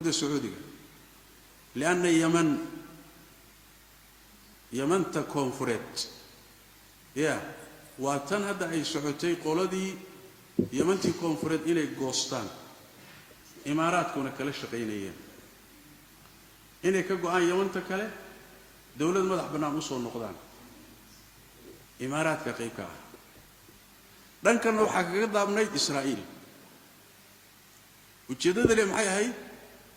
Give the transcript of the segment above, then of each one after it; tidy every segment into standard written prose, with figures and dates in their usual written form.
السعودية لأن يمن تكونفرت يا واتن هذا أي سعودي قولدي يمن تكونفرت إلى جوستان إمارات كنا كلا شقينيين إنك كجوان يمن تكله دولة مدح بنا مصون نقدان إمارات كقيكا دان كانوا حقيقة ضامنين إسرائيل وجدد اللي معي هاي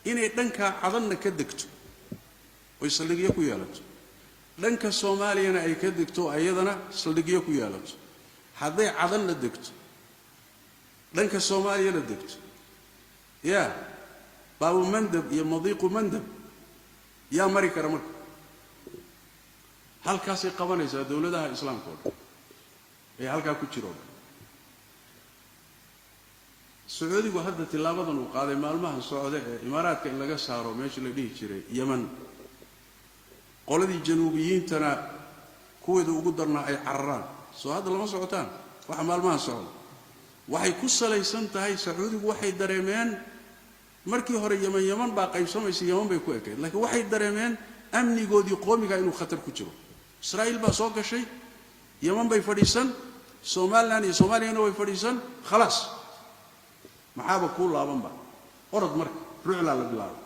إني دانكا عضلنا كدكتو ويصلي يكو يالت دانكا الصوماليين أي كدكتو أيضنا صلي يكو يالت هذا عضلنا دكتو دانكا الصوماليين دكتو يا بابو مندب يا مضيق مندب يا مريكا رمك هل كاسي قوانيس دولتها إسلام كود هل كاكو تشيرون السعودي وهذا تلابضا وقال مالمها السعودية إمارات كإن لقى سارو ماشي لديه جري يمن قولدي الجنوبيين تنا كويد وقدرنا أي عران سو هذا لما سعودان وحا مالمها السعودي وحي كسا ليسان تهي سعودي وحي دريمين مركي هوري يمن باقي يسمى يمن بيكو أكيد لكن وحي دريمين أمني قودي قومي كأنه خطر كتيرو إسرائيل باسوكا شيء يمن بيفريسان سوماليان بيفريسان خلاص محابة كل أبنبا أرد مرك رعلا لبلاد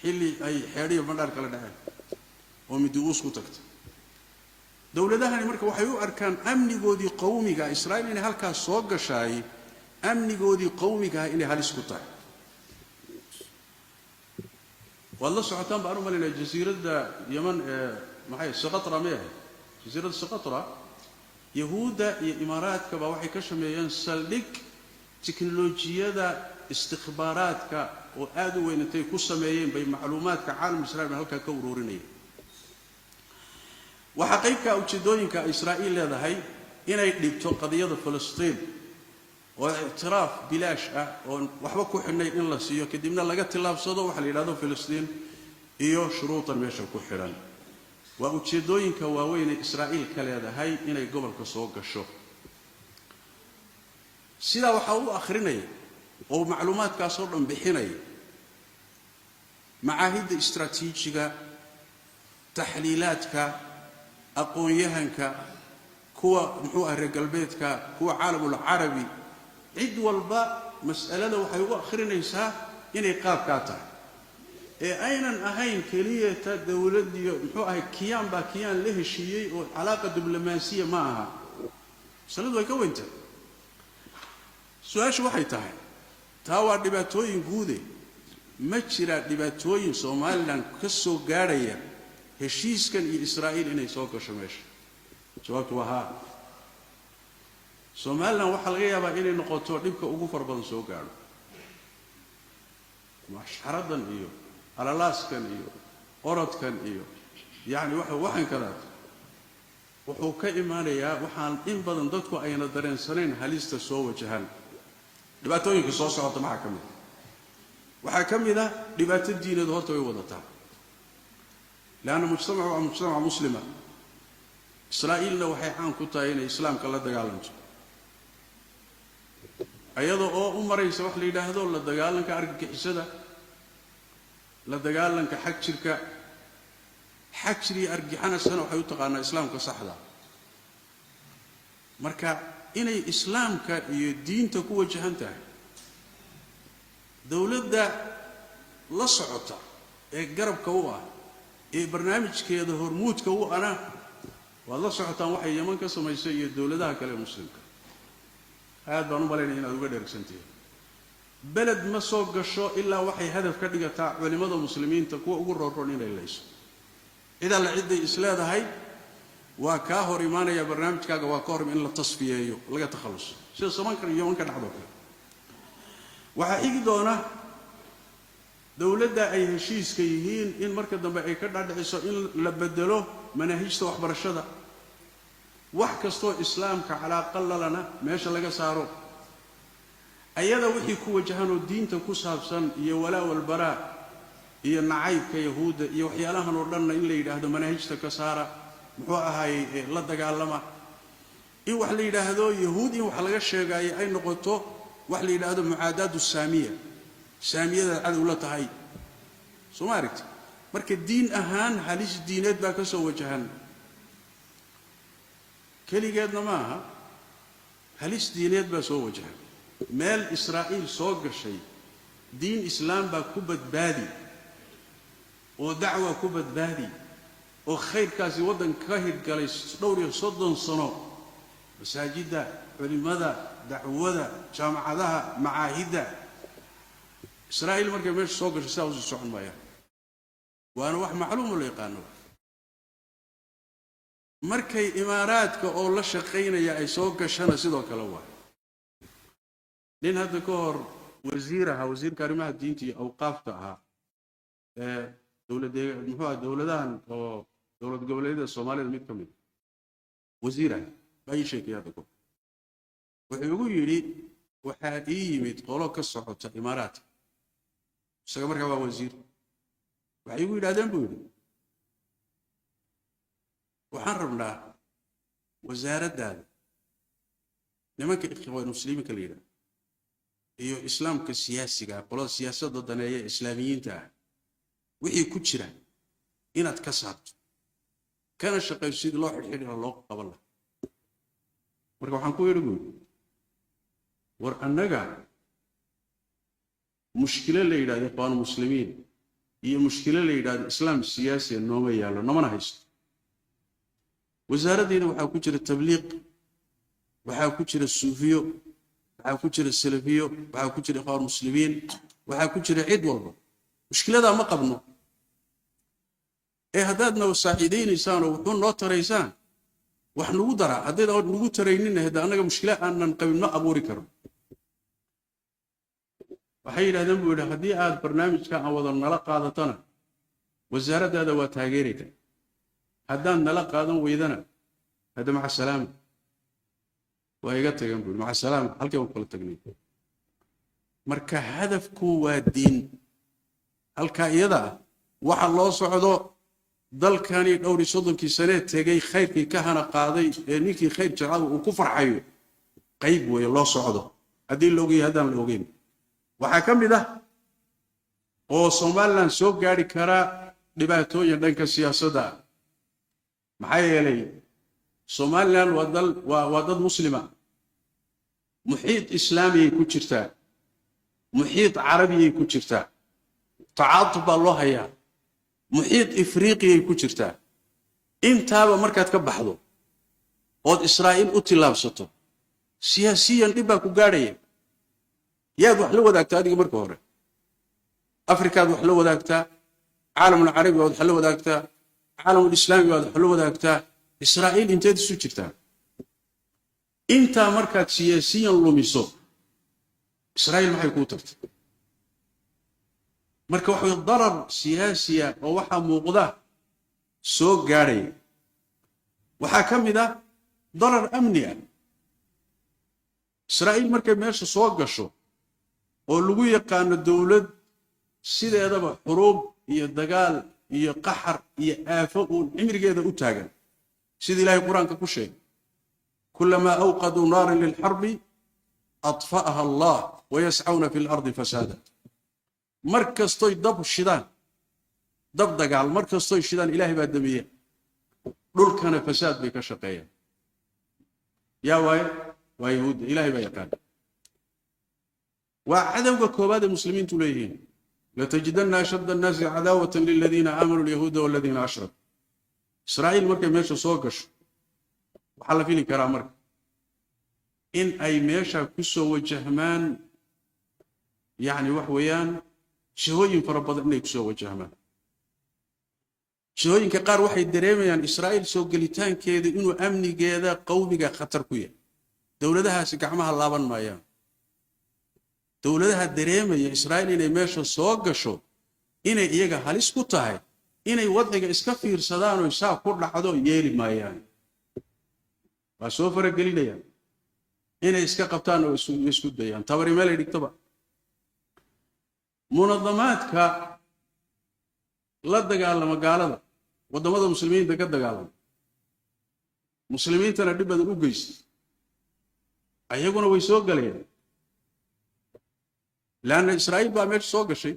حلي أي حيرية بندار كلا دهان ومدوس كتكت دولة دهان مرك وحيو أركان أمني جودي قومي جا إسرائيل إن هالك صوغ شاي أمني جودي قومي جا إن هالسكوتاي والله سعتان بأنو مالنا جزيرة يمن معي سقطرة ميه جزيرة سقطرة يهودا إمارات كبا وحي كشميان سلك تكنولوجيا استخباراتك وآدو وين انتي كسميين بين معلوماتك عالم إسرائيل من هلكا كوروريني وحقيقة أوتشدوينك إسرائيل هذا هاي إنا يقلبتو قضية فلسطين واعتراف بلاش وحبكو حنا إن الله سيو كدمنا لقت الله بصدو وحليل هذا فلسطين إيو شروطا ميشا كحران وأوتشدوينك واوين إسرائيل كلا هذا هاي إنا يقبل كسوق الشوق سيدا وحاولوا آخريني أو معلومات كاسور بحيني معاهد استراتيجية تحليلاتك أقويهنك كوا محوها رجال بيتك كوا عالم العربي عد والباء مسألة وحاولوا آخريني سا ينقاب كاتا أين أهين كلية دولة محوها كيان باكيان له شيء وعلاقة دبلوماسية معها سندوا يكوينته سؤال شو حيتها تاوى دباتوين جودة ما تشرى دباتوين سومالان كسو قارية هشيس كان إسرائيل إنه يسوق شمش جوابت وها سومالان وحل غيابا إنه نقطة دبك أقفر بدن سوق قارو مش حردن إيو على لاس كان إيو قرط كان إيو يعني وحن كذا وحو كإيمانيا وحن إن بدن ضدكو أين درين سنين هلست سوى جهان dhibaatooyinka soo socota maxaa kamid waxa kamid ah dhibaato diineed horta way wadataa laana mujtamaca muslima Israa'iilna waxay caan ku tahay inay islaamka la dagaalanto ayadoo oo u maraysa wax la yiraahdo la dagaalanka argagixisada la dagaalanka xajri argixana sana waxay u taqaanaa islaamka saxda marka inay islaamka iyo diinta ku wajahan tahay dawladda la socota ee garabka u ah ee barnaamijkeeda hormuudka u ana waa la socotaan waxay Yemen ka samaysay iyo dawladaha kale muslimka aad baan u maleynaa inaad uga dheersantahay balad ma soo gasho ilaa waxay hadaf ka dhigataa culimada muslimiinta kuwa ugu rooroon inay leeyso ida la ciday islaadahay وكا هور إيمانيا برنامج كاغا وكورم إن لا تصفيهيو لغا تخلص سيدا سمان كان يومن كدحدو كلا waxa xigi doona dawladda ay heshiiska yihiin in marka dambe ay ka dhadhiciso in la bedelo manahijta waxbarashada wax kasto islaamka ala qallalana meesha laga saaro ayada wixii ku wajahan diinta ku saabsan iyo walaa wal bara iyo nacaybka yahuuda iyo waxyaalahan oo dhan in la yiraahdo manahijta ka saara muxuu ahay la dagaalama in wax la yiraahdo yahuudi wax laga sheegay ay noqoto wax la yiraahdo mucaadadu saamiya saamiyada cadow la tahay soo ma aragti marka diin ahaan halis diineed baa ka soo wajahan kaligeedna maaha halis diineed baa soo wajahan meel Israa'iil soo gashay diin islaam baa ku badbaadi oo dacwa ku badbaadi oo khayrkaasi wadan ka hirgalay dhowr iyo 30 sano masaajida culimada dacwada jaamacadaha macaahida Israa'iil markay meesha soo gashay saa u socon maayaan waana wax macluum la yaqaano markay imaaraadka oo la shaqeynaya ay soo gashana sidoo kale waa nin hadda ka hor wasiirka arrimaha diinta iyo awqaafta ahaa dowladahan oo dowlad goboleedyada Soomaaliya mid kamid wasiiraha bay sheekayada ku wuxuu ugu yiri waxa ii yimid qolo ka socota imaaraadka isaga markaa waa wasiir waxay ugu yiraahdeen buu yiri waxaan rabnaa wasaaraddaada nimanka ikhwaan muslimiinka la yiraahdo iyo islaamka siyaasiga qolada siyaasadda daneeya islaamiyiinta wixii ku jira inaad ka saarto kana shaqaysid loo xidhiidho loo qaban lahaa marka waxaan ku yiri war annaga mushkilo la yiraahdo ikhwaan muslimiin iyo mushkilo la yiraahdo islaam siyaasi nooma yaalo namana haysto wasaaraddeena waxaa ku jira tabliiq waxaa ku jira suufiyo waxaa ku jira salafiyo waxaa ku jira ikhwaan muslimiin waxaa ku jira cid walba mushkilada ma qabno haddaadna wasaaciideynaysan oo wuxuu noo taraysaan wax nagu dara haddii aan nagu taraynin hada anaga mushkila aanan qabin ma abuuri karo waxay yiraahdeen buu yiraahdaa haddii aad barnaamijka aan wada nala qaadatana wasaaraddaada waa taageeraysaa haddaan nala qaadan weydana hada maca salaama waa iga tagan buu maca salaama halkii uu kala tagnay marka hadafku waa diin halka iyada waxa loo socdo dalkani dhowr iyo 30 sano tagay khayrkii ka hana qaaday ee ninkii khayr jacayl uu ku farxayo qayb way loo socdo hadii loogeey hadaan loogeyn waxa kamid ah oo Soomaaliland soo gaari kara dhibaatooyin dhanka siyaasadda maxay yeelay Soomaaliland waa dad muslima muhiit islaami ku jirta muhiit carabi ku jirta tacaatub loo hayaa muhiit afriqi ku jirta intaaba markaad ka baxdo oo Israa'iil u tilaabsato siyaasiyan dib baa ku gaaraya yaad wax la wadaagtaa adiga marka hore afrikaad wax la wadaagtaa caalamul carabi wax la wadaagtaa caalamul islaami wax la wadaagtaa Israa'iil inteed isu jirtaa inta markaad siyaasiyan lumiso Israa'iil maxay ku tartay marka waxa darar siyaasiya oo waxa muuqda soo gaaray waxa kamid ah darar amni Israa'iil markay meesha soo gasho oo lagu yaqaan dawlad sideedaba xurub iyo dagaal iyo qaxar iyo aafo oo cimrigeeda u taagan sida Ilaahay Quraanka ku sheegay kullama awqadu naaran lil harbi atfa'aha Allah wa yas'auna fil ardi fasada markastoy dab shidaan dab dagaal markastoy shidaan Ilaahay baa damiye dhulkana fasaad bay ka shaqeeyaan yaa waa yahuud Ilaahay baa yaqaan وعدم كوباد المسلمين تليهين لتجدن أشد الناس عداوة للذين آمنوا اليهود والذين أشركوا إسرائيل مركب ميشا سوقش وحل فيني كرام مركب إن أي ميشا كسو وجهمان يعني وحويان شهوين فربض إنه كسو وجهمان شهوين كقار وحي الدريمة يعني إسرائيل سوق لتان كيدا إنه أمني كيدا قومي خطر كويا دولتها سكعمها اللابان مايان dawladaha dareemaya Israa'iil inay meesha soo gasho inay iyaga halis ku tahay inay wadciga iska fiirsadaan oo isaga ku dhacdo yeeli maayaan waa soo faragelinayaan inay iska qabtaan oo isku dayaan tabari meel ay dhigtaba munadamaadka la dagaalama gaalada wadamada muslimiinta ka dagaalama muslimiintana dib badan u geystay ayaguna way soo galayaan لأن إسرائيل بقى ماشي سوق شيء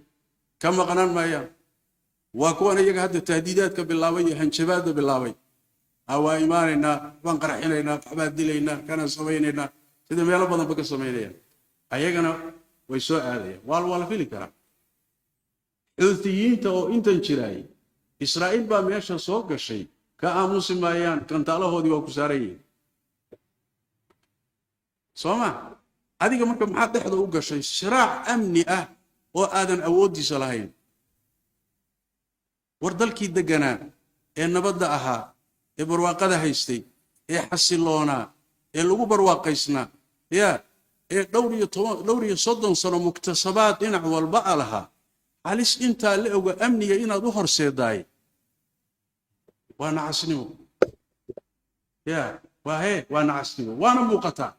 كما قنان ما يا وكون يجا هذا التهديدات كبلاوي هنشبات بلاوي أو إيماننا بنقرحنا حباد دلينا كان سميننا إذا ما يلا بدنا بقى سميننا أيجنا ويسوء هذا ولا في الكلام الثيين تو أنت انشراي إسرائيل بقى ماشي سوق شيء كأموس مايان كنت الله هودي وكسارين سوما هذه كمان كم حد يحضر وقع شيء صراع أمني وآذن أودي صلاحين وردل كي دجنا إن بدأها برواقة هيستي حسلونا اللي برواقيسنا يا دوري صدن صار مكتسبات إن عوال بقالها عليش أنت اللي هو أمني إن ظهر سيداي وأنا عسنيو يا وأنا عسنيو وأنا مقطع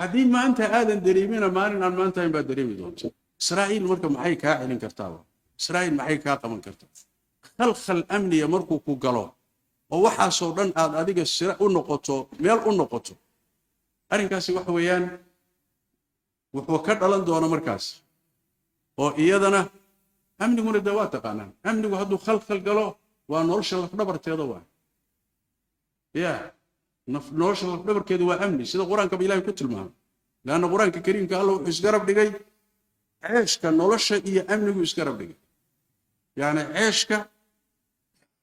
حدين ما أنت آذن دريمين ما أنت ينبغي دريمي دونت إسرائيل مركب محي كاعلين كرتاوه إسرائيل محي كاقمن كرتاوه خلخل أمني مركو كوغالو ووحا صوران أديك السراء النقطة ميل النقطة أرين كاسي وحويان وحوكاد ألان دوانا مركز وإيادنا أمني من الدوات قانا أمني وهدو خلخل قالو ونورش الله نبر تيضوا يا نورش الله نبر كيدوا أمني سيدا قرآن كبيلا يكتل معهم لأن قرآن كريم قال له إسقرب دقاي عيش كان نورش إيا أمني وإسقرب دقاي يعني عيش كا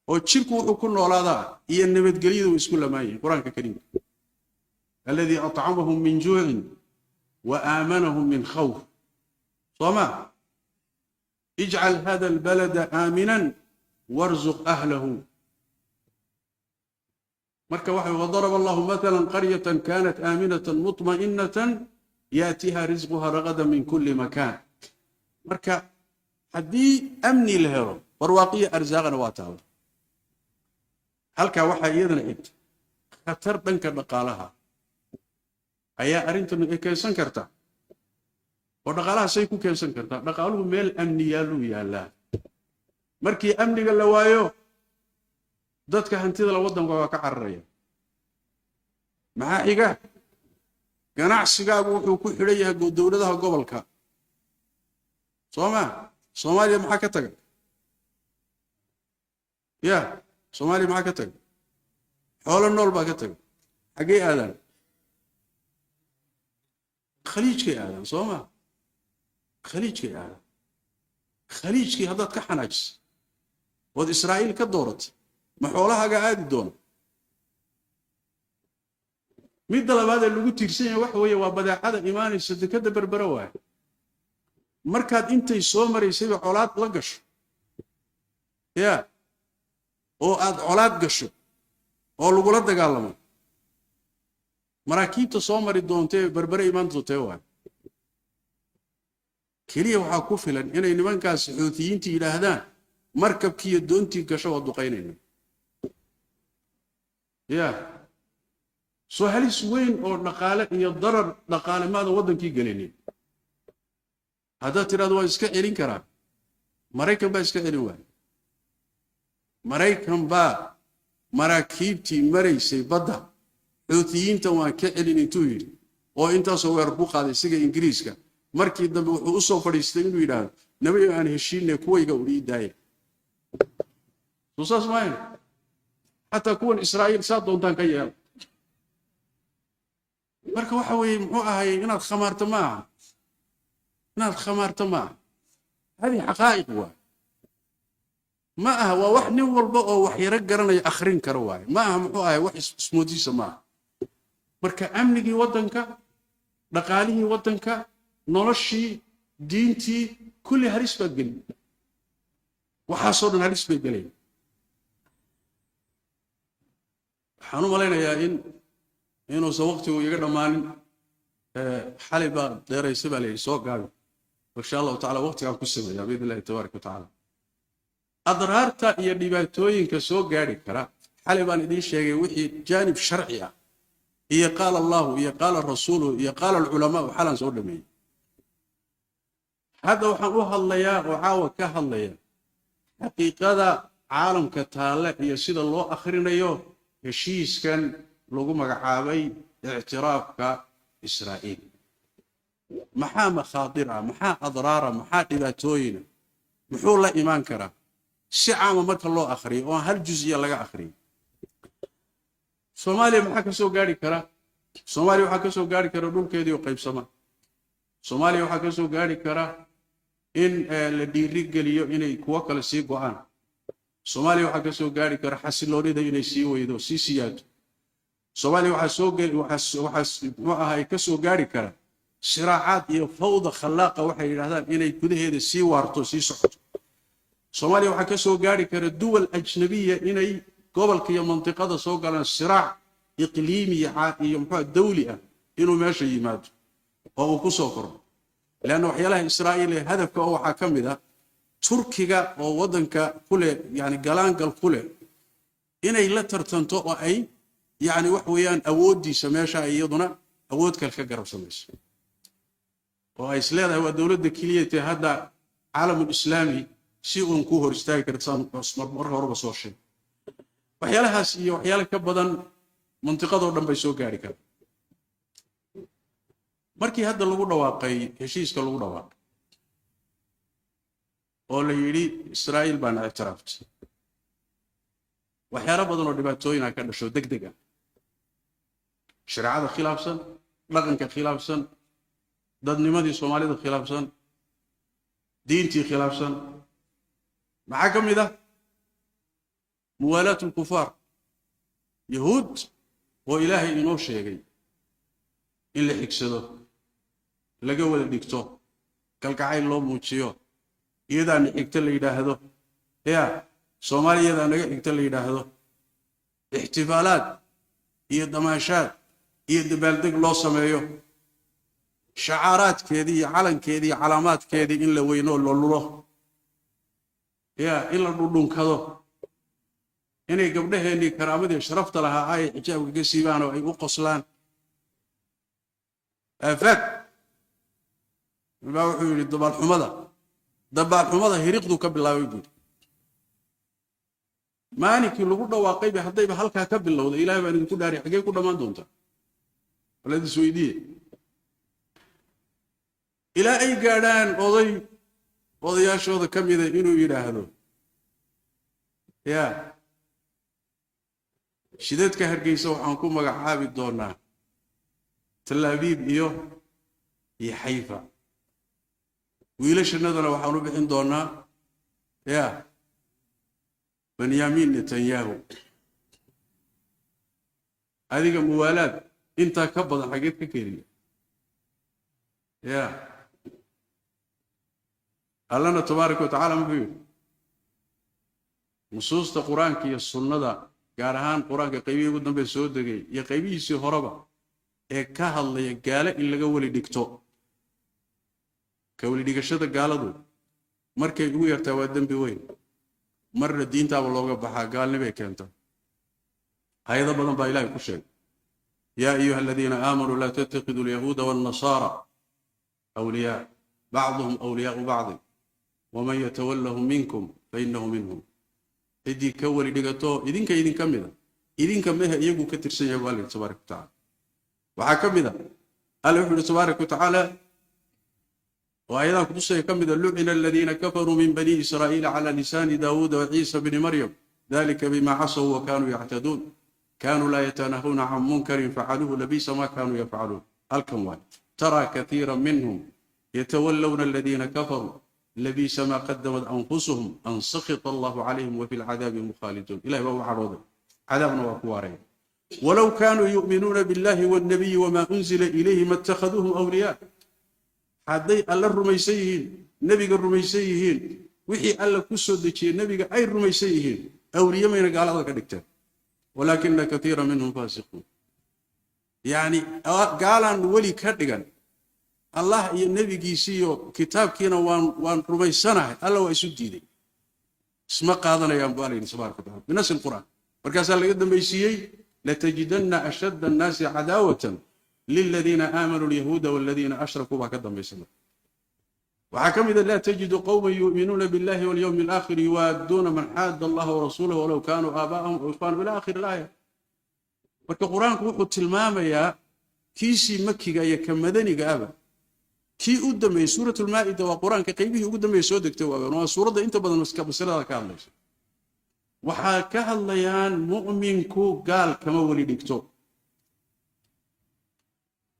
وتشيكو وكل ولادا إيا النبت قليل واسم الله ماي قرآن كريم الذي أطعمهم من جوع وآمنهم من خوف صما اجعل هذا البلد آمنا وارزق أهله مركا واحد وضرب الله مثلا قرية كانت آمنة مطمئنة يأتيها رزقها رغدا من كل مكان مركا حدي أمني الهرم برواقية أرزاقنا واتاو هلكا waxa iyadana id khatar dhanka dhaqaalaha ayaa arintan ay keensan kartaa oo dhaqaalaha say ku keensan kartaa dhaqaaluhu meel amniyalu yaala markii amniga la waayo dadka hantida la wadanka waa ka cararaya maxaa xiga ganacsigaagu wuxuu ku xidhan yahay dawladaha gobolka Soomaaliya maxaa ka tagay ya Soomaaliya maxaa ka tagay xoolo nool baa ka tagay xagee aadan khaliijkay aadan khaliijkii haddaad ka xanaajis ood Israa'iil ka dooratay ma xoolahaaga aadi doona midda labaad ee lagu tiirsan yahay waxa weeye waa badeecada imaanaysa dekada berbera waay markaad intay soo maraysay colaad la gasho ya oo aad colaad gasho oo lagu la dagaalamo maraakiibta soo mari doontay berbera imaan doontaa waay kaliya waxa ku filan inay nimankaas xuutiyiinta yiraahdaan markabkii doontii gasho oo duqeynayna ya soo halis weyn oo dhaqaale iyo darar dhaqaale maada wadankii galinay hada tiraado waa iska celin karaa Maraykan baa iska celin waay Maraykan baa maraakiibtii maraysay badda xuutiyiinta waan ka celin intuu yiri oo intaas oo weerar ku qaaday siga Ingiriiska markii dambe wuxuu u soo fadhiistay inuu yiraahdo nabiga aan heshiinay kuwayga u riidaay suusaas maayn hatta kuwan Israa'iil saa doontaan ka yeel marka waxa weeye muxuu ahay inaad khamaarto ma hadi xaqaa'iq waa ما هو واحد نول بقى وحيرك قرنا يأخرين كرواي ما هو محوها واحد اسموديس ما مركا أمني وطنك رقاليه وطنك نرشي دينتي كل هريس بقل وحاصرنا هريس بقلين حانو مالينا يا إنه سوقتي ويقرنا مالين حالبا دير يسيب عليه سوق قابل وإن شاء الله تعالى وقتي عن كسبه يا بإذن الله تبارك وتعالى أضرارتا iyo dhibaatooyinka soo gaari kara xalay baan idin sheegay wixii janib sharci ah iyo qaal Allah iyo qaal rasuul iyo qaal ulama xalan soo dhameeyay hada waxaan u hadlayaa oo caawa ka hadlaya xaqiiqada caalamka taale iyo sida loo akhrinayo heshiiskan lagu magacaabay i'tiraafka Israa'iil maxaa makhaadira maxaa adraara maxaa dhibaatooyina muxuu la imaan karaa si caama marka loo akhriyo oo hal juz'iya laga akhriyo Soomaaliya maxaa ka soo gaari kara Soomaaliya waxa ka soo gaari kara dhulkeedii oo qaybsama Soomaaliya waxa ka soo gaari kara in la dhiiri geliyo inay kuwa kale sii go'aan Soomaaliya waxa ka soo gaari kara xasiloonida inay sii weydo sii siyaado Soomaaliya waxa soo gali waxa ka soo gaari kara shiraacaad iyo fawda khalaaqa waxay yiraahdaan inay gudaheeda sii waarto sii socoto Soomaaliya waxa ka soo gaari kara duwal ajnabiya inay gobolka iyo mantiqada soo galaan shiraac iqliimi iyo dawli ah inuu meesha yimaado oo uu ku soo koro laana waxyaalaha Israa'iil ee hadafka waxa kamid ah Turkiga oo wadanka kule yani galaangal kule inay la tartanto oo ay yani wax weeyaan awoodiisa meesha iyaduna awood kale ka garab samayso oo ay isleedahay waa dawladda kaliya hadda caalamul islaami si uu ku hor istaagi kartaan marka horeba soo sheeg waxyaalahaas iyo waxyaalo ka badan mantiqada oo dhan bay soo gaari karaan markii hadda lagu dhawaaqay heshiiska lagu dhawaaqay oo la yiri Israa'iil baan ictiraafay waxyaalo badan oo dhibaatooyin ka dhasho degdeg ah shariicada khilaafsan dhaqanka khilaafsan dadnimadii Soomaalida khilaafsan diintii khilaafsan maxaa kamid ah muwalaat al-kufar yahuud oo ilaahay inoo sheegay in la xigsado laga wada dhigto kalgacayl loo muujiyo iyadaan xigta la yiraahdo Soomaaliyada naga xigta la yiraahdo ihtifaalaad iyo damaashaad iyo dabaaldeg loo sameeyo shacaaraadkeedii iyo calankeedii iyo calaamaadkeedii in la weyno loo lulo in la dhudhunkado inay gabdhaheennii karaamadii sharafta lahaa ay xijaabka ka siibaan oo ay u qoslaan afad ma wuxuu yiri dabaalxumada hiriqdu ka bilaabay guud maanikii lagu dhawaaqay haddayba halka ka bilowday ilaahay baan idinku dhaari xagee ku dhamaan doonta walad isweydiye ilaa ay gaadhaan odayaashooda kamid ah inuu yiraahdo shidadka Hargeysa waxaan ku magacaabi doonaa Tel Aviv iyo Haifa wiilashanadana waxaan u bixin doonaa Benjamin Netanyahu adiga muwalaad inta ka badan xageed ka keenay Allah tabaaraka wa ta'ala muxuu nusuusta quraanka iyo sunnada gaar ahaan quraanka qaybiga ugu dambe soo degay iyo qaybihiisii horeba ee ka hadlaya gaala in laga wali dhigto ka wali dhigashada gaaladu markay ugu yartaa waa dambi weyn marna diintaaba looga baxaa gaalnimo ay keento hay'ado badan baa Ilaahay ku sheegay yaa ayyuhalladheena aamanu la tattakhidul yahuuda wan nasara awliya ba'dhum awliya'u ba'd ومن يتولهم منكم فإنه منهم إدي كولي دغتو إذن كميدا إذن كميها إيغو كترسن يا الله تبارك وتعالى وحكمدا الله تبارك وتعالى وأيضا كتسي كميدا لعن الذين كفروا من بني إسرائيل على لسان داود وعيسى بن مريم ذلك بما عصوا وكانوا يعتدون كانوا لا يتناهون عن منكر فعلوه لبئس ما كانوا يفعلون الكموال ترى كثيرا منهم يتولون الذين كفروا لبئس ما قدمت أنفسهم أن سخط الله عليهم وفي العذاب مخالدون إلهي وهو عروضه عذابنا وكوارين ولو كانوا يؤمنون بالله والنبي وما أنزل إليه ما اتخذوهم أولياء حدي الله الرميسيين نبي الرميسيين وحي الله كسو دجي نبي أي الرميسيين أولياء ما ينقال هذا كدكتاب ولكن كثيرا منهم فاسقون يعني قال أن ولي كدغان الله iyo nabigiisiyo kitaabkiina waan rumaysanahay alla waa isu diiday isma qaadanayaan baalayni subhanahu wa ta'ala binas alquran markaas laga dambeysiyay la tajidanna ashadda an-nas adawatan lil ladina amanu al-yahuda wal ladina ashraku ba ka dambeysana waxa kamida la tajidu qawman yu'minuna billahi wal yawmil akhir yuwadduna man hadda Allah wa rasulahu walau kanu aba'ahum aw kanu ila akhir al-aya marka quraanku wuxuu tilmaamayaa kiisi makiga iyo ka madaniga aba كي قدامي سورة المائدة وقرآن كقيبه قدامي سودك توابا وسورة انت بدل مسكبسرها كالليس وحاكاها الليان مؤمنكو قال كما ولي ديكتو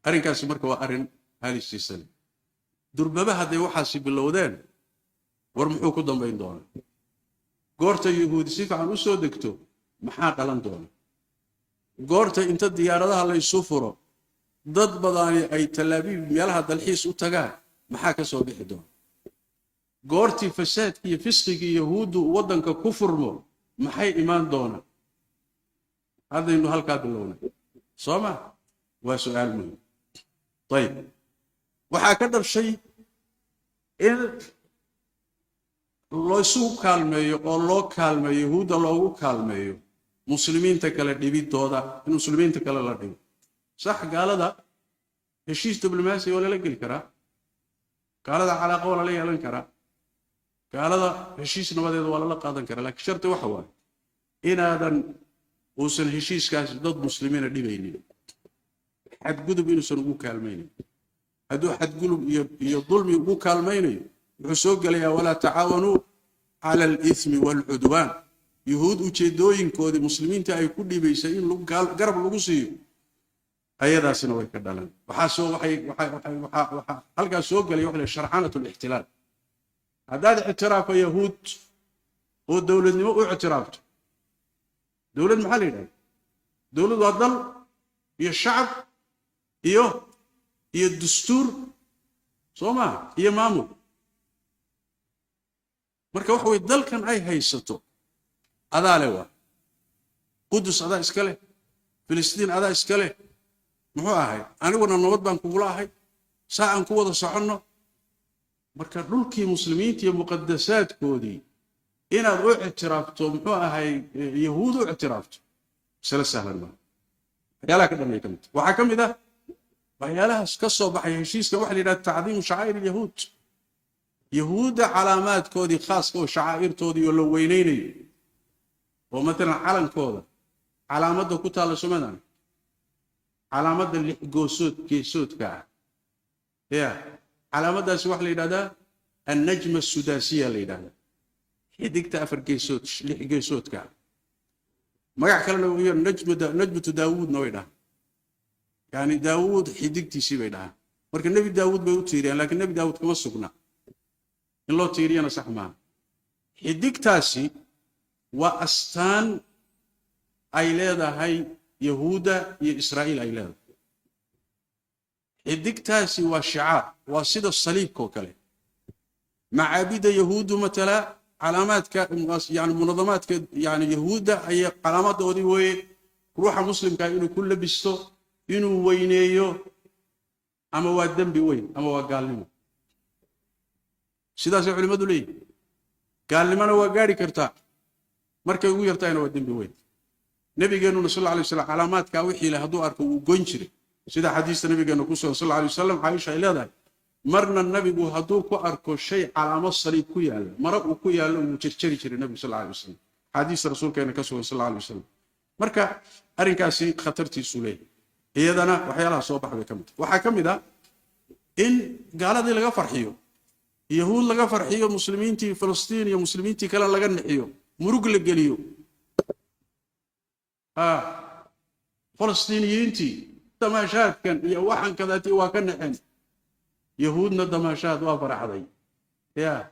أرين كاسي مركا وأرين هالي السيسن دربابها دي وحاسي باللودان ورمحوكو دنبين دونا قورتا يهود سيفا عن أسو ديكتو محاقا لان دونا قورتا انت ديارتها اللي يسوفرو dad badani ay talaabiib meelaha dalxiis u tagaan maxaa ka soo bixi doona goortii fasaadkii iyo fisqiga yahuudu wadanka ku furmo maxay imaan doona hadaynu halka bilowna sooma waa su'aal muhiim طيب waxa ka dhashay in loo soo kaalmeeyo oo loo kaalmeeyo yahuuda loogu kaalmeeyo muslimiinta kale dhibidooda in muslimiinta kale la dhibo صح قال هذا هشيش دبلوماسي ولا لقي الكرا قال هذا علاقة ولا لي يلين كرا قال هذا هشيش نبض ولا لا قادن كرا لكن شرط وحوى إن هذا وصل هشيش كاس ضد مسلمين اللي بيني حد قدب إنه سنقول كلمين هدو حد قلب يظلم يقول كلمين عسوق لي ولا تعاونوا على الإثم والعدوان يهود وشدوين كود مسلمين تاي كل بيسين لو قرب لقصي ayadaasina way ka dhalan waxa halka soo galay wax la sharxanatu al-ihtilal hadaad i'tiraafo yahuud oo dawladnimo u i'tiraafto dawlad maxaa la yiraahdaa dawlad waa dal iyo shacab iyo dastuur Soma iyo maamul marka wax way dalkan ay haysato adaale waa qudus adaa iska leh filistiin adaa iska leh muxuu ahay aniguna nabad baan kugu laahay saan ku wada soconno marka dhulkii muslimiinta iyo muqaddasaadkoodii inaad u ictiraafto muxuu ahay yahuud u ictiraafto sala sahlan ma waxyaalaha ka dhamay kamid waxa kamid ah waxyaalahaas ka soo baxay heshiiska waxa la yiraahdaa tacdiim shacaa'ir yahuud yahuuda calaamaadkoodii khaaska oo shacaa'irtoodii oo la weyneynayo oo مثلا calankooda calaamada ku taala Soomaaliya علامات اللي جوسود كا يا علامات ده سواء اللي ده النجمة السداسية اللي ده هديك تأفر جيسود اللي جيسود كا ما يحكي لو هي نجمة داوود نويدا يعني داوود هديك تسيب ده ولكن النبي داوود بيوتيريان لكن النبي داوود كم سكنا الله تيريان صح ما هديك تاسي وأستان أيلادا هاي يهودا إسرائيل أيلاد الدكتاسي والشعار وصيد الصليب كوكله معابد يهود مثلا علامات يعني منظمات يعني يهودا أي علامات ودي وي روح مسلم كأنه كل بيستو إنه وينيو أما وادم بوين أما وقالنا سيدا سيد علماء دولي قال لي ما أنا وقاري كرتا مركب ويرتاين وادم بوين نبي جنون صلى الله عليه وسلم علامات كاوحي له هدو أركو وجنشري سيدا حديث النبي جنون صلى الله عليه وسلم عايشة إلى ذا مرنا النبي جو هدو كو أركو شيء علامة الصليب كيال مرق كيال ومتشري شري النبي صلى الله عليه وسلم حديث الرسول كان كسوه صلى الله عليه وسلم مركا أرين كاسي خطرتي سولي هي ذنا وحيالها صوبح بكمت وحكم ذا إن قال هذا لقى فرحيو يهود لقى فرحيو مسلمين تي فلسطين يا مسلمين تي كلا لقى نحيو مرق لقليو فلسطينيين تي دماشات كان وحن كذا تي وكان حين يهودنا دماشات وفرح ذي يا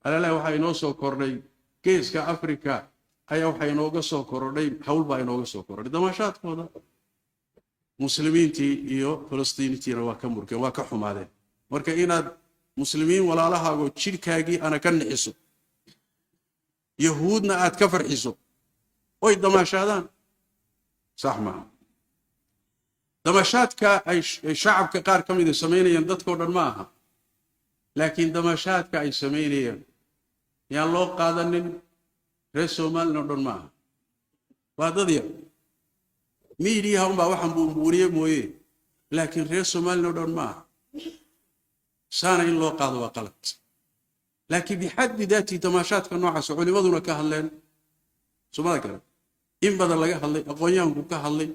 ألا لا وحي نوصل كورني كيس كأفريقيا أي وحي نوصل كورني حول باي نوصل كورني دماشات هذا مسلمين تي يو فلسطيني تي وكان مركب وكحوم هذا مركب إن مسلمين ولا لها جو شركاجي أنا كان حسو يهودنا أتكفر حسو أي دماشاتان صح معه دمشات كأي شعب كقار كم إذا سميني يندت كورن معها لكن دمشات كأي سميني يا الله قادن رسول مال نورن معها وهذا ذي ميري هم بوحم بوريه مويه لكن رسول مال نورن معها سان الله قاد وقلت لكن بحد ذاتي دمشات كنوع سعودي وذولا كهلين سماه كلام إن بدل لقى هاللي أقوياهم كهاللي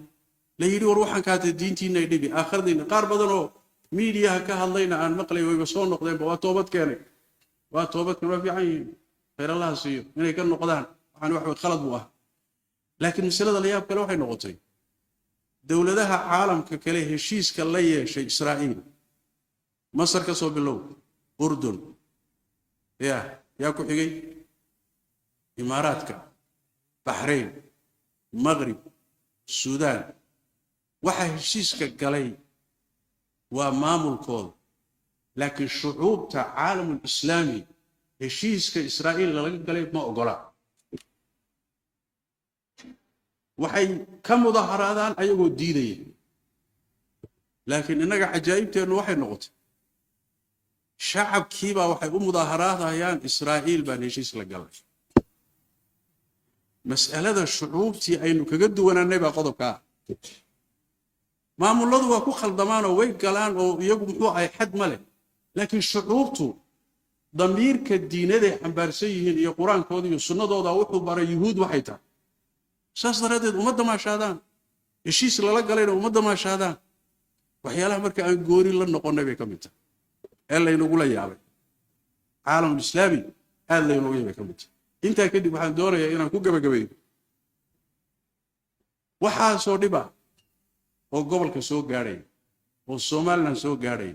لا يري وروحان كانت الدين تينا يدبي آخر دين قار بدنو ميديا كهاللينا عن مقلي ويبصون نقدين بواتوبت كاني واتوبت كانوا في عين خير الله سيو من يكون نقدان عن واحد خلط بوها لكن مسألة الياب كانوا حين نقطين دولتها عالم ككله هشيس كليه شيء إسرائيل مصر كسب اللو أردن يا كحجي إماراتك بحرين مغرب السودان waxa heshiiska galay waa maamulkooda laakiin shucuubta caalamul islaami heshiiska Israa'iil laga galay ma ogola waxay ka mudaharaadaan ayagoo diidaya laakiin inaga cajaa'ibteenu waxay noqotay shacabkiiba waxay u mudaharaadayaan Israa'iil baa heshiis la galay mas'alada shucuubtii aynu kaga duwanaanay baa qodobka maamuladu waa ku khaldamaan oo way galaan oo iyagu muxuu ay xad male laakiin shucuubtu damiirka diinada xambaarsan yihiin iyo quraankooda iyo sunnadooda wuxuu baray yuhuud waxay tahay saas daradeed ummadda ma shaadaan heshiis lala galayna ummadda ma shaadaan waxyaalaha marka aan goori la noqonay bay kamid tahay ee laynagu la yaabay caalamul islaami aad laynagu yaabay kamid tahay inta kadib waxaan doonayaa inaan ku gabagabeeyo waxaa soo dhiba oo gobolka soo gaaray oo Soomaaliland soo gaaray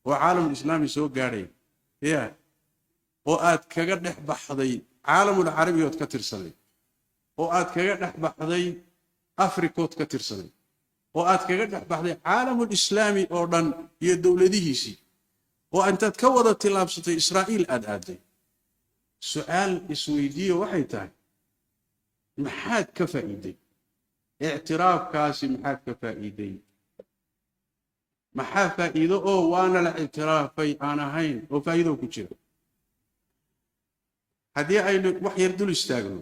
oo caalamul islaami soo gaaray oo aad kaga dhex baxday caalamul carabiyood ka tirsaday oo aad kaga dhex baxday Afrikood ka tirsaday oo aad kaga dhex baxday caalamul islaami oo dhan iyo dawladihiisii oo intaad ka wada tilaabsatay Israa'iil aad aaday su'aal isweydiiyo waxay tahay maxaad ka faa'iiday اعتراف كاسي محاك فائدين محا فائده او وانا الاعترافي انا هين او فائده كجير هدي اي wax yar dul istaagno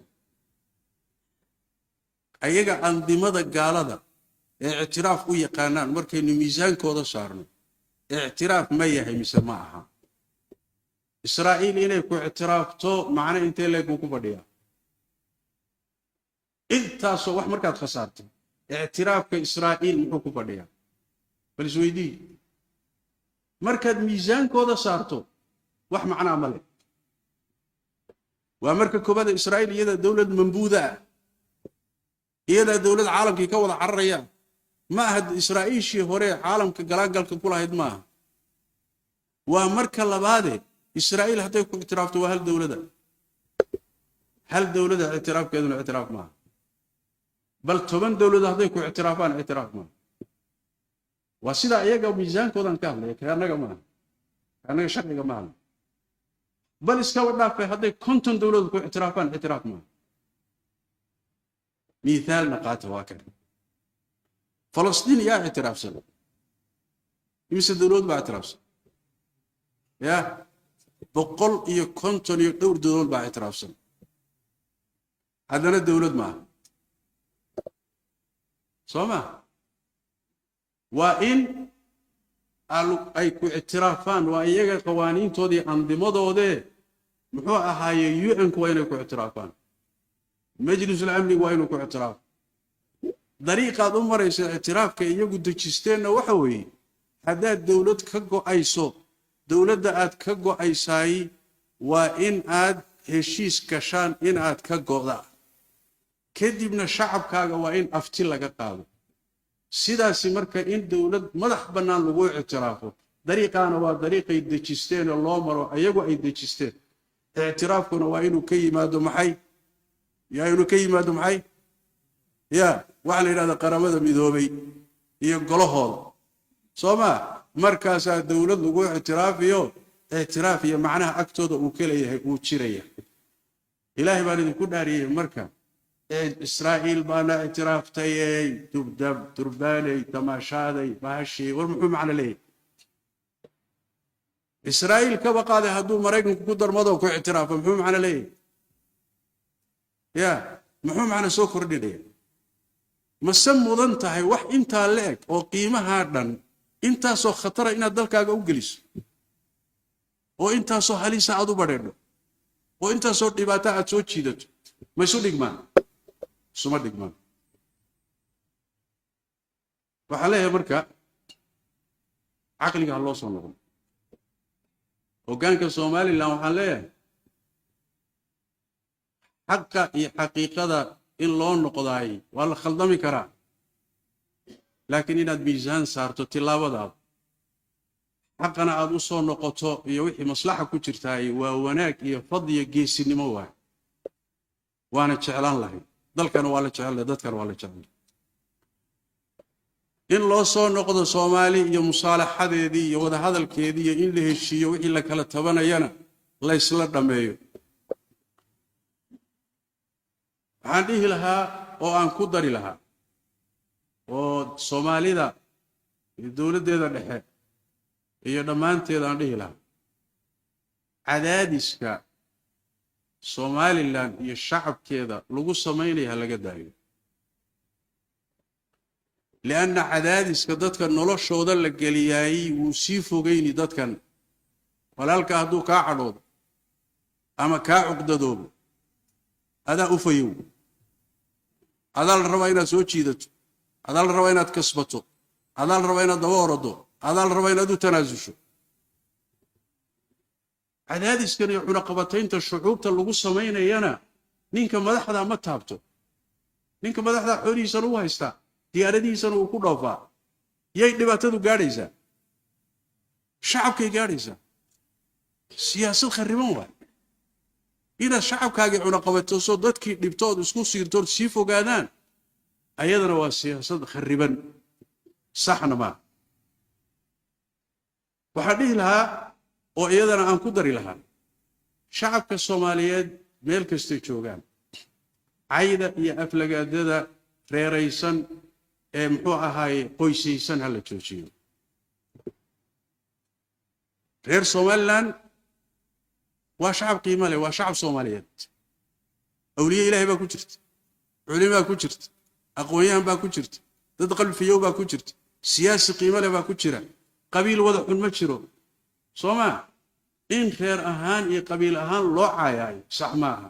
ayaga andimada gaalada ee اعتراف u yaqaanaan markaynu miisaankooda saarno اعتراف ma yahay mise ma aha Israa'iil inay ku اعتراafto macna intee leeg ku fadhiyaa intaasoo wax markaad khasaartay اعتراafka Israa'iil muxuu ku fadhiyaa bal isweydii markaad miisaankooda saarto wax macna ma leh waa marka koobada Israa'iil iyada dawlad mambuuda iyada dawlad caalamkii ka wada cararaya ma aha Israa'iishii hore caalamka galaagalka ku lahayd ma aha waa marka labaade Israa'iil haday ku اعتراafto waa hal dawlada اعتراafkeeduna اعتراaf ma aha بل توبان دولة هذي كو اعترافان اعتراف ما وسيدا ايغا ميزان كودان كامل كانغا ما كانغا شرعيغا ما بل اسكو دافه هذي كونتون دولة كو اعترافان اعتراف ما مثال نقاط واكر فلسطين يا اعتراف سنة يمس دولة با اعتراف سنة يا بقول اي كونتون يدور دولة با اعتراف سنة هذا الدولة ما سوما وإن أي اعترافان وإيجا قوانين تودي أنظمة محوها هاي UN كوينه اعترافان مجلس الأمن كوينه اعتراف طريقة أمر اعتراف كي يجوا دجستين وحوي هذا الدولة كجو أيسو دولة آد كجو أيساي وإن آد هشيس كشان إن آد كجو ذا كدبنا الشعب كاغا وإن أفتي لغا قادو سيداسي marka in dawlad madax banaan lagu اعترافo dariiqana waa dariiqay dejisteen oo loo maro ayagu ay dejisteen اعترافkuna waa inuu ka yimaado maxay waxa la yiraahdo qaramada midoobay iyo golahooda Sooma markaas dawlad lagu اعتراaf iyo macnaha agtooda uu kaleeyahay uu jiraya Ilaahay baan idinku dhaariyay marka إسرائيل بانا اعترافتي تبدب ترباني تماشادي ماشي والمحو معنا ليه إسرائيل كبقى هذا هدو مريقن كودر مضو كو اعتراف محو معنا ليه يا محو معنا سوكر دي ليه مسمو ذنتهي وح انتا لك وقيمة هاردن انتا سو خطرة انا دلكا اوغليس وانتا سو حليسة عدو بردو وانتا سو دباتا اتسو تشيدت ما يسو ديقمان سوما دقمان وحاليها مركا عقلك الله صنعه وكان كصومالي لو حليه حقا حقيقة إن لون نقضاي والله خلدمي كرا لكن إن الميزان صارت تلاوة حقنا عاد وصل نقطة يوحي مصلحة كتيرتاي ووناك يفضي جيس النموه وأنا تشعلان له ذل كانوا ولا تشعل ذات كانوا ولا تشعل إن الله صار نقطة صومالي يمصالح هذه دي وهذا هذا الكيدي إن له الشيء وحي لك هلا تبنا ينا الله يسلم دميه عندي لها أو أن قدر لها وصومالي ذا الدولة ذا نحى هي دمان تيدا عندي لها عدادسك صومالي لان هي الشعب كذا لقوا صميلي هلا قدايو لأن عدادسك دتك نلوش شودا لقلياي وسيفو جيني دتك ولالك هدو كعرض أما كعقددوب هذا أفيو هذا الرواينا سوتشيدت هذا الرواينا تكسبته هذا الرواينا دوردو هذا الرواينا دو تنازشو عدادس كان علاقبتين الشعوب تلقوا سمين ينا نينك مدحدا ما تابتو نينك مدحدا خوري سنو هيستا دياردي سنو ku dhoofa yay dhibaatadu gaadhaysa shacabkay gaadhaysa siyaasad khariban waa ina shacabkaaga cunaqabato soo dadkii dhibtood isku siirtood si fogaadaan ayadana waa siyaasad khariban saxna ma waxa dhihi lahaa oo iyadana aan ku dari lahaa shacabka Soomaaliyeed meel kasta joogaan ayda iyo aflagaadada reeraysan ee muxuu ahaay qoysaysan hal joojiyo reer Soomaaliland waa shacab qiimo leh waa shacab Soomaaliyeed awliye Ilaahay baa ku jirta culimada ku jirta aqoonyahan baa ku jirta dad qalbi fiyow baa ku jirta siyaasi qiimo leh baa ku jira qabiil wada xun ma jiro Soomaa in reer ahaan iyo qabiil ahaan loo caayay sax maaha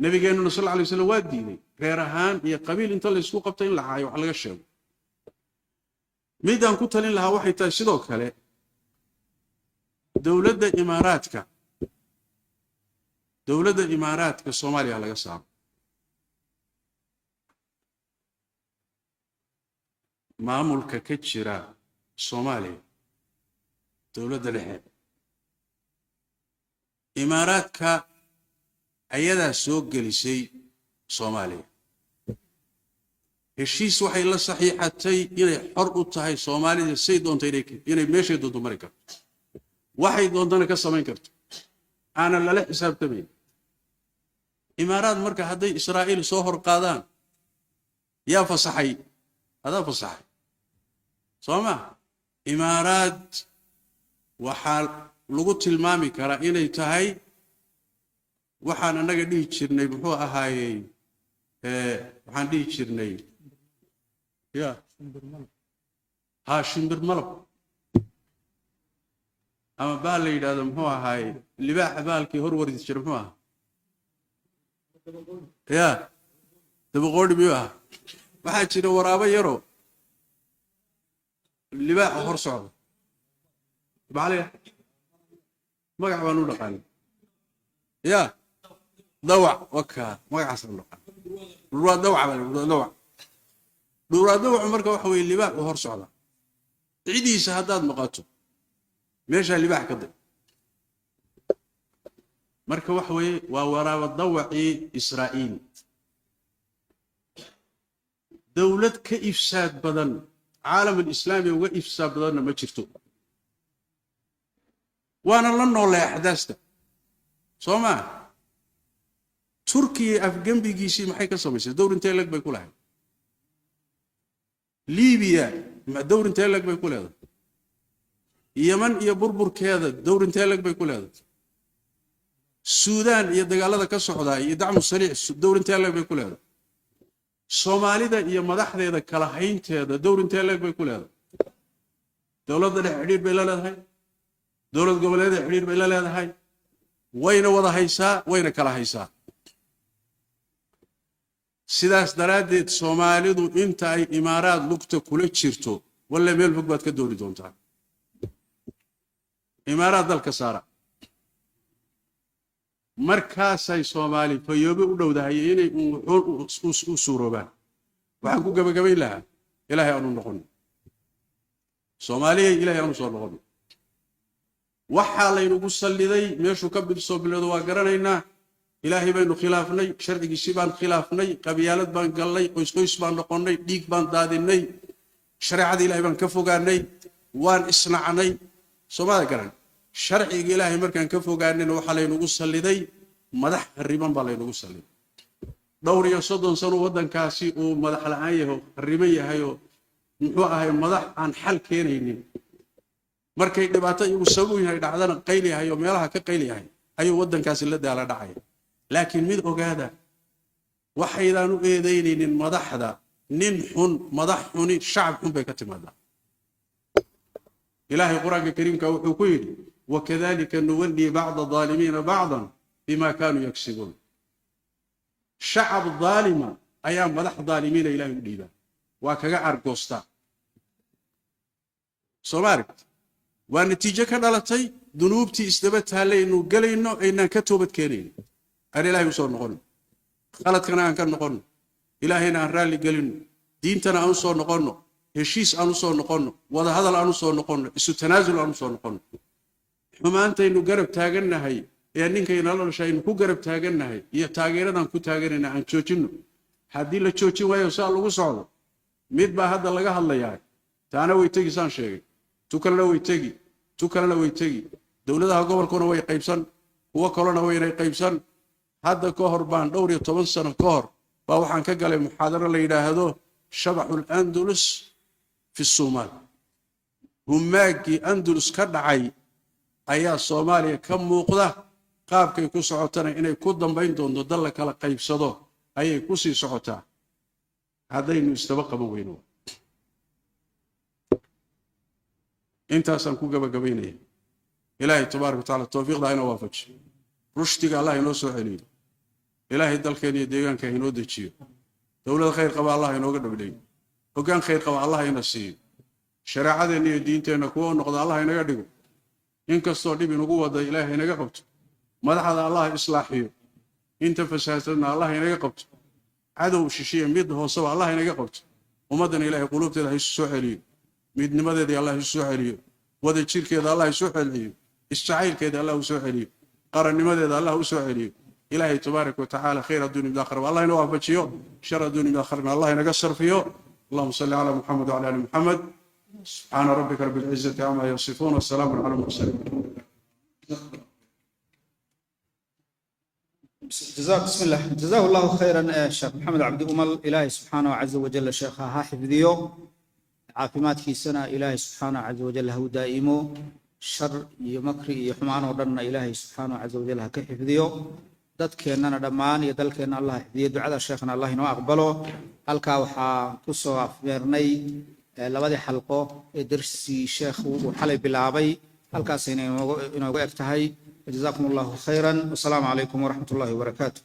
nabigeenu sallallahu alayhi wasallam waa diiday reer ahaan iyo qabiil inta la isku qabtay in la caayo wax laga sheego midaan ku talin lahaa waxay tahay sidoo kale dawladda imaaraadka Soomaaliya laga saaro maamulka ka jira Soomaaliya dawladda dhexe imaaraadka ayadaa soo gelisay Soomaaliya heshiis waxay la saxiixatay inay xor u tahay Soomaalida say doonto inay meeshay doonto mari karto waxay doontana ka samayn karto ana la xisaabtamay imaaraad marka haday Israa'iil soo hor qaadaan yaa fasaxay hada fasaxay Soomaa imaaraad waxa lagu tilmaami karaa inay tahay waxaan anaga dhihi jirnay muxuu ahaayay waxaan dhihi jirnay ya shimbir malab ama baa la yiraahdo muxuu ahaayay libaax baalkii hor wardi jiray muxuu ahaa ya dabaqoodhi biyo ah waxa jira waraabo yaro libaax hor socdo baalay magac baan u dhaqaan ya ضوع وكا ما يحصل له دورا ضوع marka waxa way libaax hor socda ciidiisa hadaad maqato meesha libaax ka dib marka waxa way waa waraaba dawci Israa'iil dawlad ka ifsaad badan caalamka islaami uga ifsaad badan ma jirto waana la noolay ahdaasta Soomaa تركيا أفغانبيجيسي ما حيكون سميسي دور انتهى لك بيقولها ليبيا ما دور انتهى لك بيقولها يمن يا بربر كذا دور انتهى لك بيقولها السودان يا دجال هذا كسحدا يدعم السريع دور انتهى لك بيقولها الصومالي ده يا مدح ده كلاهين كذا دور انتهى لك بيقولها دولة الحرير بلا لا هاي دولة قبل هذا الحرير بلا لا هاي وين وضع هيسا وين كلا هيسا sidaas daraadeed Soomaalidu inta ay imaaraad lugta kula jirto walla meel fog baad ka doori doontaa imaaraad dalka saara markaasay Soomaali fayoobe u dhowdahay inay u suuroobaan waxaan ku gabagabayn lahaa ilaahay aanu noqon Soomaaliya ilaahay aanu soo noqon waxa laynagu salliday meeshu ka bidsoo bilowdo waa garanaynaa ilaahay baynu khilaafnay sharcigiisii baan khilaafnay qabiyaalad baan galnay qoys baan noqonnay dhiig baan daadinay shariicada ilaahay baan ka fogaanay waan isnacnay Soomaaliya garan sharciga ilaahay markaan ka fogaanayna waxa laynagu salliday madax riban baa laynagu salliday dhowr iyo 30 sano wadankaasi uu madax la'aan yahay riban yahay oo muxuu ahay madax aan xal keenaynin markay dhibaato igu sabab yahay dhacdana qayl yahay oo meelaha ka qayl yahay ayuu wadankaasi la daala dhacay laakiin mid ogaada waxaydaan u eedeynaynin madaxda nin xun madax xuni shacab xun bay ka timaadaa ilaahay quraanka kariimka wuxuu ku yiri wakadhalika nuwalli ba'd adh-dhalimin ba'dan bima kanu yaksibun shacab dhalima ayaa madax dhalimiina ilaahay u dhiibaa waa kaga argoosta Soomaali waa natiijo ka dhalatay dunuubtii isdaba taalaynu galayno aynaan ka toobad keenin aan ilaahay u soo noqon khaladkana aan ka noqon ilaahayna aan raali galin diintana aan soo noqono heshiis aan soo noqono wada hadal aan soo noqono isu tanaasul aan soo noqono xumaantaynu garab taagannahay ee ninkayna la dhashay ku garab taagannahay iyo taageeradan ku taaganayna aan joojino haddii la joojin waayo saa lagu socdo mid baa hadda laga hadlayaa taana way tagisaan sheegay tukalna way tagi dawladaha gobolkuna way qaybsan kuwa kalena way qaybsan hadda ka hor baan dhowr iyo 10 sano ka hor baa waxaan ka galay muxaadaro la yiraahdo shabaxul andalus fi Soomaal humaagii andalus ka dhacay ayaa Soomaaliya ka muuqda qaabkay ku socotana inay ku dambayn doonto dal la kala qaybsado ayay ku sii socotaa haddaynu istaba qaban weyno intaasaan ku gabagabaynaya ilaahay tabaaraka taala tawfiiqda ina waafaji rushtiga allah inoo soo celiyo ilaahay dalkeena iyo deegaanka inoo dejiyo dawlad khayr qaba allah inooga dhawleeyo hoggaan khayr qaba allah ina siiyo shariicadeena iyo diinteena kuwa noqda allah inaga dhigo inkastoo dhib inagu wada ilaahay inaga qabto madaxda allah islaaxiyo inta fasaadna allah inaga qabto cadow shishiye mid hoosaba allah inaga qabto ummadana ilaahay qulubteeda hay soo celiyo midnimadeeda allah soo celiyo wada jirkeeda allah soo celiyo isjacaylkeeda allah soo celiyo qarannimadeeda allah soo celiyo ilaahay tabaaraka wa taala khayr adduun ila akhir allah inoo waafajiyo shar adduun ila akhirna allah inaga sarfiyo allahumma salli ala muhammad wa ala ali muhammad subhana rabbika rabbil izzati amma yasifun wa salamun ala al mursalin بسم الله جزاه الله خيرا الشيخ محمد عبد أمل إلهي سبحانه عز وجل شيخها حفظيو عافمات في سنة إلهي سبحانه عز وجل هو دائمو شر يمكري يحمان ودرنا إلهي سبحانه عز وجل كحفظيو ددك أننا دمان يدلك أن الله حفظيه دعاء شيخنا الله إنه أقبله ألقى وحا كسو أفبرني لبدي حلقه درسي شيخ وحلي بالعبي ألقى سيني إنه اكتهي جزاكم الله خيرا والسلام عليكم ورحمة الله وبركاته